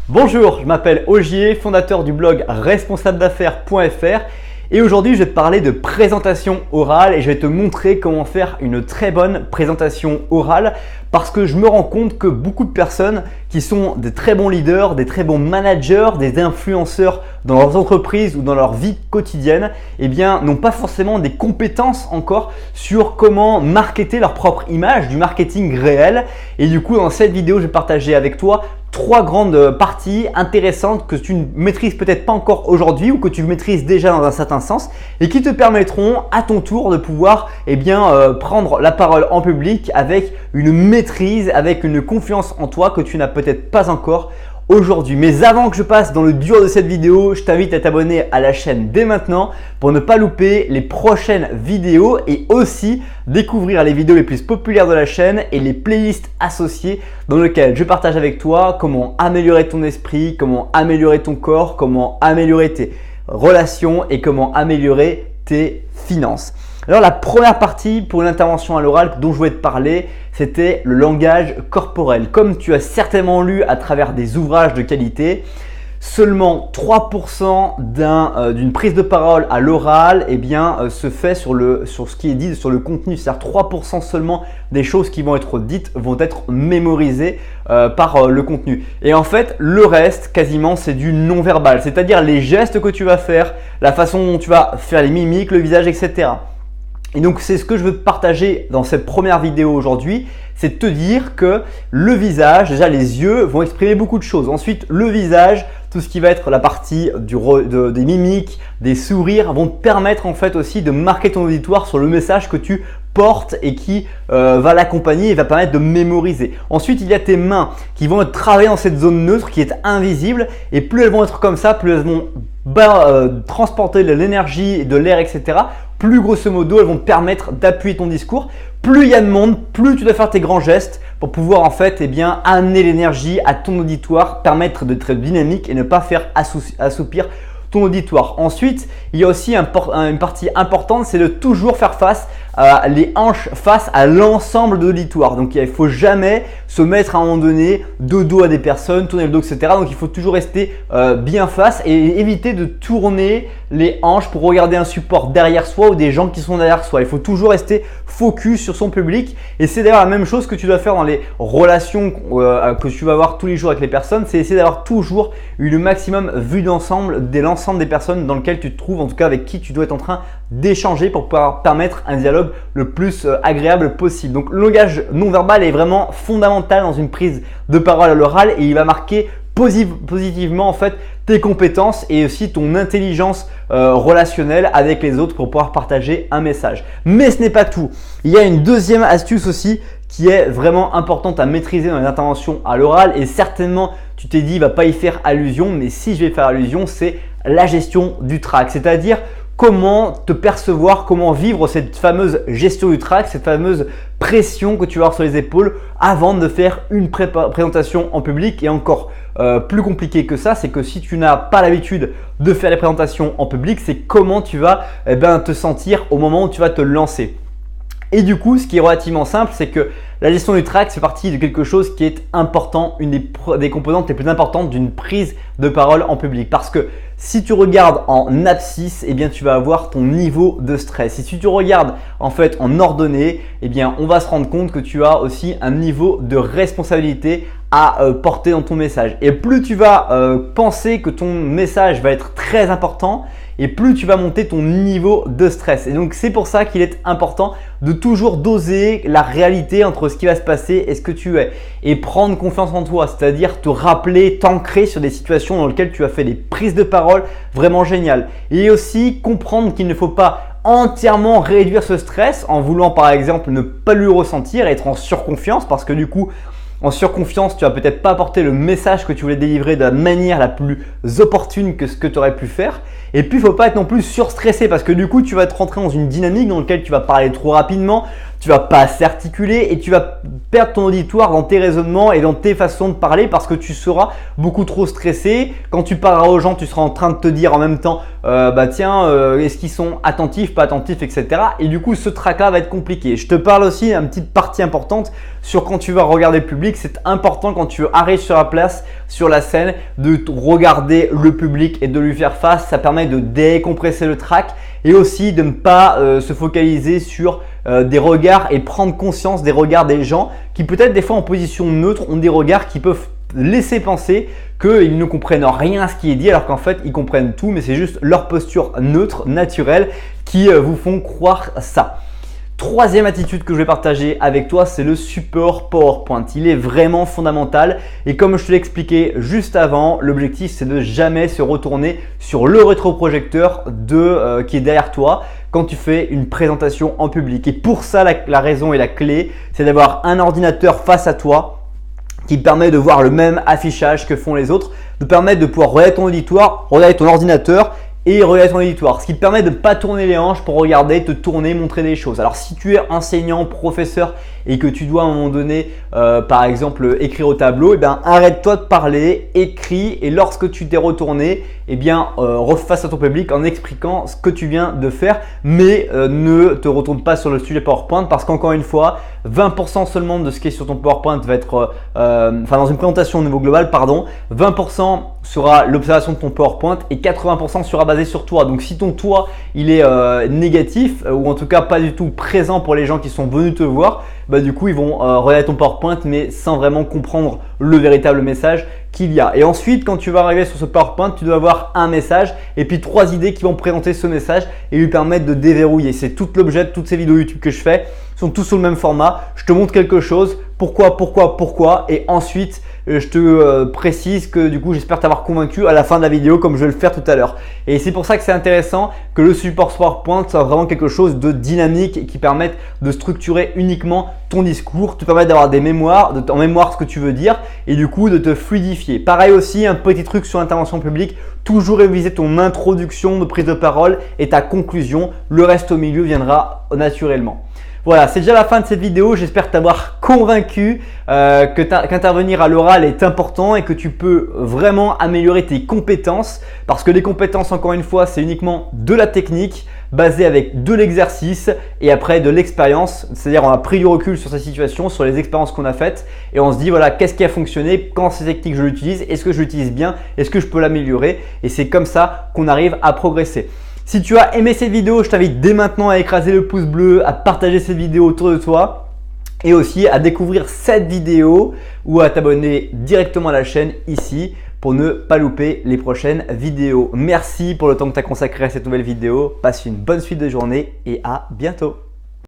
Bonjour, je m'appelle Ogier, fondateur du blog responsabledaffaires.fr et aujourd'hui je vais te parler de présentation orale et je vais te montrer comment faire une très bonne présentation orale parce que je me rends compte que beaucoup de personnes qui sont des très bons leaders, des très bons managers, des influenceurs dans leurs entreprises ou dans leur vie quotidienne, n'ont pas forcément des compétences encore sur comment marketer leur propre image, du marketing réel. Et du coup, dans cette vidéo, je vais partager avec toi trois grandes parties intéressantes que tu ne maîtrises peut-être pas encore aujourd'hui ou que tu maîtrises déjà dans un certain sens et qui te permettront à ton tour de pouvoir prendre la parole en public avec une maîtrise, avec une confiance en toi que tu n'as peut-être pas encore aujourd'hui. Mais avant que je passe dans le dur de cette vidéo, je t'invite à t'abonner à la chaîne dès maintenant pour ne pas louper les prochaines vidéos et aussi découvrir les vidéos les plus populaires de la chaîne et les playlists associées dans lesquelles je partage avec toi comment améliorer ton esprit, comment améliorer ton corps, comment améliorer tes relations et comment améliorer tes finances. Alors la première partie pour une intervention à l'oral dont je voulais te parler, c'était le langage corporel. Comme tu as certainement lu à travers des ouvrages de qualité, seulement 3% d'une prise de parole à l'oral se fait sur ce qui est dit, sur le contenu. C'est-à-dire 3% seulement des choses qui vont être dites vont être mémorisées par le contenu. Et en fait, le reste, quasiment, c'est du non-verbal. C'est-à-dire les gestes que tu vas faire, la façon dont tu vas faire les mimiques, le visage, etc. Et donc, c'est ce que je veux te partager dans cette première vidéo aujourd'hui, c'est de te dire que le visage, déjà les yeux vont exprimer beaucoup de choses. Ensuite, le visage, tout ce qui va être la partie des mimiques, des sourires vont te permettre en fait aussi de marquer ton auditoire sur le message que tu portes et qui va l'accompagner et va permettre de mémoriser. Ensuite, il y a tes mains qui vont travailler dans cette zone neutre qui est invisible et plus elles vont être comme ça, plus elles vont transporter de l'énergie, de l'air, etc. Plus grosso modo, elles vont te permettre d'appuyer ton discours. Plus il y a de monde, plus tu dois faire tes grands gestes pour pouvoir en fait amener l'énergie à ton auditoire, permettre d'être dynamique et ne pas faire assoupir ton auditoire. Ensuite, il y a aussi une partie importante, c'est de toujours faire face les hanches face à l'ensemble de l'auditoire. Donc il ne faut jamais se mettre à un moment donné de dos à des personnes, tourner le dos, etc. Donc il faut toujours rester bien face et éviter de tourner les hanches pour regarder un support derrière soi ou des gens qui sont derrière soi. Il faut toujours rester focus sur son public et c'est d'ailleurs la même chose que tu dois faire dans les relations que tu vas avoir tous les jours avec les personnes, c'est essayer d'avoir toujours une maximum vue d'ensemble de l'ensemble des personnes dans lesquelles tu te trouves, en tout cas avec qui tu dois être en train d'échanger pour pouvoir permettre un dialogue le plus agréable possible. Donc le langage non verbal est vraiment fondamental dans une prise de parole à l'oral et il va marquer positivement en fait tes compétences et aussi ton intelligence relationnelle avec les autres pour pouvoir partager un message. Mais ce n'est pas tout. Il y a une deuxième astuce aussi qui est vraiment importante à maîtriser dans les interventions à l'oral et certainement tu t'es dit il ne va pas y faire allusion, mais si je vais faire allusion, c'est la gestion du trac, c'est-à-dire comment te percevoir, comment vivre cette fameuse gestion du trac, cette fameuse pression que tu vas avoir sur les épaules avant de faire une présentation en public. Et encore plus compliqué que ça, c'est que si tu n'as pas l'habitude de faire les présentations en public, c'est comment tu vas te sentir au moment où tu vas te lancer. Et du coup, ce qui est relativement simple, c'est que la gestion du trac, c'est partie de quelque chose qui est important, une des composantes les plus importantes d'une prise de parole en public. Parce que si tu regardes en abscisse, tu vas avoir ton niveau de stress. Et si tu regardes en fait en ordonnée, on va se rendre compte que tu as aussi un niveau de responsabilité à porter dans ton message. Et plus tu vas penser que ton message va être très important, et plus tu vas monter ton niveau de stress. Et donc c'est pour ça qu'il est important de toujours doser la réalité entre ce qui va se passer et ce que tu es et prendre confiance en toi, c'est-à-dire te rappeler, t'ancrer sur des situations dans lesquelles tu as fait des prises de parole vraiment géniales. Et aussi comprendre qu'il ne faut pas entièrement réduire ce stress en voulant par exemple ne pas le ressentir, être en surconfiance parce que du coup en surconfiance, tu vas peut-être pas apporter le message que tu voulais délivrer de la manière la plus opportune que ce que tu aurais pu faire. Et puis, il ne faut pas être non plus surstressé parce que du coup, tu vas te rentrer dans une dynamique dans laquelle tu vas parler trop rapidement, tu vas pas assez articuler et tu vas perdre ton auditoire dans tes raisonnements et dans tes façons de parler parce que tu seras beaucoup trop stressé. Quand tu parleras aux gens, tu seras en train de te dire en même temps est-ce qu'ils sont attentifs, pas attentifs, etc. Et du coup, ce track-là va être compliqué. Je te parle aussi d'une petite partie importante sur quand tu vas regarder le public. C'est important quand tu arrives sur la place, sur la scène, de regarder le public et de lui faire face. Ça permet de décompresser le track et aussi de ne pas se focaliser sur des regards et prendre conscience des regards des gens qui peut-être des fois en position neutre ont des regards qui peuvent laisser penser qu'ils ne comprennent rien à ce qui est dit alors qu'en fait ils comprennent tout, mais c'est juste leur posture neutre, naturelle qui vous font croire ça. Troisième attitude que je vais partager avec toi, c'est le support PowerPoint. Il est vraiment fondamental et comme je te l'ai expliqué juste avant, l'objectif c'est de jamais se retourner sur le rétroprojecteur qui est derrière toi quand tu fais une présentation en public. Et pour ça, la raison et la clé, c'est d'avoir un ordinateur face à toi qui permet de voir le même affichage que font les autres, de permettre de pouvoir regarder ton auditoire, regarder ton ordinateur et regarder ton auditoire, ce qui te permet de ne pas tourner les hanches pour regarder, te tourner, montrer des choses. Alors si tu es enseignant, professeur et que tu dois à un moment donné, par exemple, écrire au tableau, arrête-toi de parler, écris et lorsque tu t'es retourné, reface à ton public en expliquant ce que tu viens de faire, mais ne te retourne pas sur le sujet PowerPoint parce qu'encore une fois, 20% seulement de ce qui est sur ton PowerPoint va être, dans une présentation au niveau global, 20% sera l'observation de ton PowerPoint et 80% sera basé sur toi. Donc si ton toi il est négatif ou en tout cas pas du tout présent pour les gens qui sont venus te voir, du coup ils vont regarder ton PowerPoint mais sans vraiment comprendre le véritable message qu'il y a. Et ensuite quand tu vas arriver sur ce PowerPoint, tu dois avoir un message et puis 3 idées qui vont présenter ce message et lui permettre de déverrouiller. C'est tout l'objet de toutes ces vidéos YouTube que je fais, sont tous sur le même format. Je te montre quelque chose, pourquoi et ensuite je te précise que du coup j'espère t'avoir convaincu à la fin de la vidéo comme je vais le faire tout à l'heure. Et c'est pour ça que c'est intéressant que le support PowerPoint soit vraiment quelque chose de dynamique et qui permette de structurer uniquement ton discours, te permettre d'avoir des mémoires, en mémoire ce que tu veux dire et du coup de te fluidifier. Pareil aussi, un petit truc sur l'intervention publique, toujours réviser ton introduction de prise de parole et ta conclusion, le reste au milieu viendra naturellement. Voilà, c'est déjà la fin de cette vidéo. J'espère t'avoir convaincu qu'intervenir à l'oral est important et que tu peux vraiment améliorer tes compétences parce que les compétences, encore une fois, c'est uniquement de la technique basée avec de l'exercice et après de l'expérience. C'est-à-dire on a pris du recul sur ces situations, sur les expériences qu'on a faites et on se dit voilà, qu'est-ce qui a fonctionné, quand ces techniques je l'utilise, est-ce que je l'utilise bien, est-ce que je peux l'améliorer et c'est comme ça qu'on arrive à progresser. Si tu as aimé cette vidéo, je t'invite dès maintenant à écraser le pouce bleu, à partager cette vidéo autour de toi et aussi à découvrir cette vidéo ou à t'abonner directement à la chaîne ici pour ne pas louper les prochaines vidéos. Merci pour le temps que tu as consacré à cette nouvelle vidéo. Passe une bonne suite de journée et à bientôt.